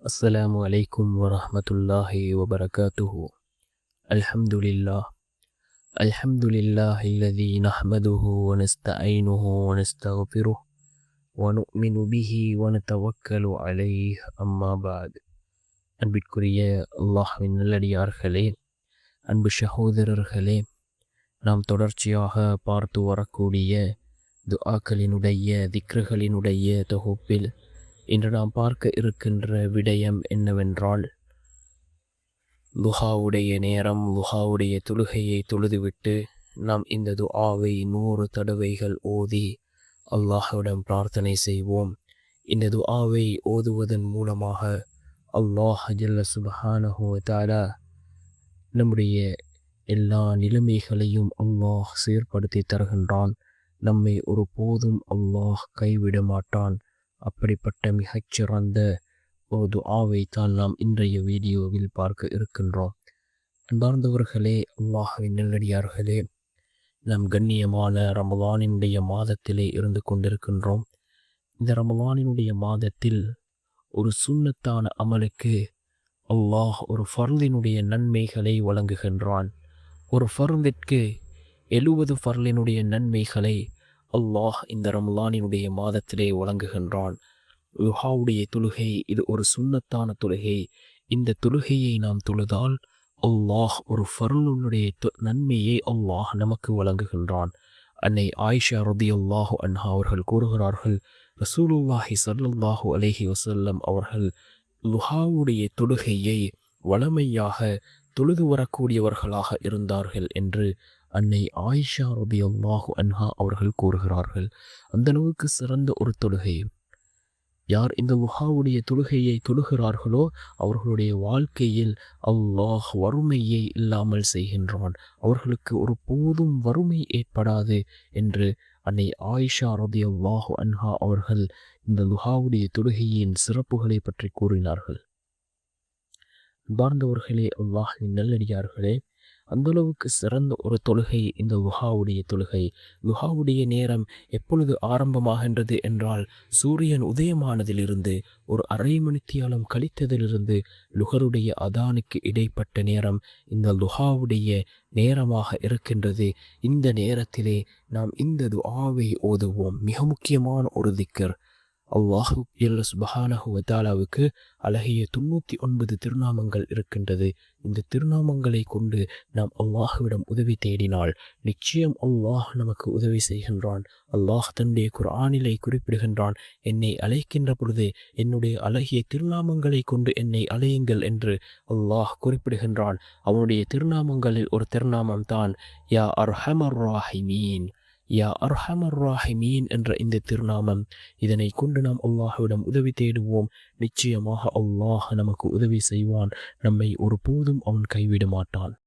السلام عليكم ورحمة الله وبركاته. الحمد لله الحمد لله الذي نحمده ونستعينه ونستغفره ونؤمن به ونتوكل عليه. أما بعد. அன்பிற்குரிய அல்லாஹ்வின் நல்லடியார்களே, அன்பு சகோதரர்களே, நாம் தொடர்ச்சியாக பார்த்து வரக்கூடிய துஆக்களினுடைய திக்ருகளினுடைய தொகுப்பில் இன்று நாம் பார்க்க இருக்கின்ற விடயம் என்னவென்றால், லுஹாவுடைய நேரம், லுஹாவுடைய தொழுகையை தொழுதுவிட்டு நாம் இந்த துஆவை 100 தடவைகள் ஓதி அல்லாஹ்விடம் பிரார்த்தனை செய்வோம். இந்த துஆவை ஓதுவதன் மூலமாக அல்லாஹ் ஜல்ல சுப்ஹானஹு வ தஆலா நம்முடைய எல்லா நிலைமைகளையும் அல்லாஹ் சீர்படுத்தி தருகின்றான். நம்மை ஒரு போதும் அல்லாஹ் கைவிட மாட்டான். அப்படிப்பட்ட மிகச்சிறந்த ஒரு துஆவை தான் நாம் இன்றைய வீடியோவில் பார்க்க இருக்கின்றோம். அன்பார்ந்தவர்களே, அல்லாஹ்வின் நல்லடியார்களே, நாம் கண்ணியமான ரமலானினுடைய மாதத்திலே இருந்து கொண்டிருக்கின்றோம். இந்த ரமலானினுடைய மாதத்தில் ஒரு சுன்னத்தான அமலுக்கு அல்லாஹ் ஒரு ஃபர்லினுடைய நன்மைகளை வழங்குகின்றான். ஒரு ஃபர்லிற்கு 70 ஃபர்லினுடைய நன்மைகளை அல்லாஹ் இந்த ரமலானினுடைய மாதத்திலே வழங்குகின்றான். லுஹாவுடைய தொழுகை இது ஒரு சுன்னத்தான தொழுகை. இந்த தொழுகையை நாம் தொழுதால் அல்லாஹ் ஒரு ஃபர்லுடைய நன்மையை அல்லாஹ் நமக்கு வழங்குகின்றான். அன்னை ஆயிஷா ரலியல்லாஹு அன்ஹா அவர்கள் கூறுகிறார்கள், ரசூலுல்லாஹி ஸல்லல்லாஹு அலைஹி வஸல்லம் அவர்கள் லுஹாவுடைய தொழுகையை வளமையாக தொழுது வரக்கூடியவர்களாக இருந்தார்கள் என்று அன்னை ஆயிஷா ரலியல்லாஹு அன்ஹா அவர்கள் கூறுகிறார்கள். அந்த அளவுக்கு சிறந்த ஒரு தொழுகை. யார் இந்த லுஹாவுடைய தொழுகையை தொழுகிறார்களோ அவர்களுடைய வாழ்க்கையில் அல்லாஹ் வறுமையை இல்லாமல் செய்கின்றான். அவர்களுக்கு ஒரு போதும் வறுமை ஏற்படாது என்று அன்னை ஆயிஷா ரலியல்லாஹு அன்ஹா அவர்கள் இந்த லுஹாவுடைய தொழுகையின் சிறப்புகளை பற்றி கூறினார்கள். அன்பார்ந்தவர்களே, அல்லாஹ்வின் நல்லடியார்களே, அந்தளவுக்கு சிறந்த ஒரு தொழுகை இந்த லுஹாவுடைய தொழுகை. லுஹாவுடைய நேரம் எப்பொழுது ஆரம்பமாகின்றது என்றால், சூரியன் உதயமானதிலிருந்து ஒரு அரை மணித்தியாலம் கழித்ததிலிருந்து லுஹருடைய அதானுக்கு இடைப்பட்ட நேரம் இந்த லுஹாவுடைய நேரமாக இருக்கின்றது. இந்த நேரத்திலே நாம் இந்த துஆவை ஓதுவோம். மிக முக்கியமான ஒரு திக்ர். அல்லாஹ் ஜல்ல சுப்ஹானஹு வ தஆலாவுக்கு அழகிய 99 திருநாமங்கள் இருக்கின்றது. இந்த திருநாமங்களை கொண்டு நாம் அல்லாஹ்விடம் உதவி தேடினால் நிச்சயம் அல்லாஹ் நமக்கு உதவி செய்கின்றான். அல்லாஹ் தன்னுடைய குர்ஆனிலே குறிப்பிடுகின்றான், என்னை அழைக்கின்ற பொழுது என்னுடைய அழகிய திருநாமங்களை கொண்டு என்னை அழையுங்கள் என்று அல்லாஹ் குறிப்பிடுகின்றான். அவனுடைய திருநாமங்களில் ஒரு திருநாமம் தான் யா அர்ஹமர் ராஹிமீன். யா அர்ஹமர் ராஹிமீன் என்ற இந்த திருநாமம். இதனை கொண்டு நாம் அல்லாஹ்விடம் உதவி தேடுவோம். நிச்சயமாக அல்லாஹ் நமக்கு உதவி செய்வான். நம்மை ஒரு போதும் அவன் கைவிட மாட்டான்.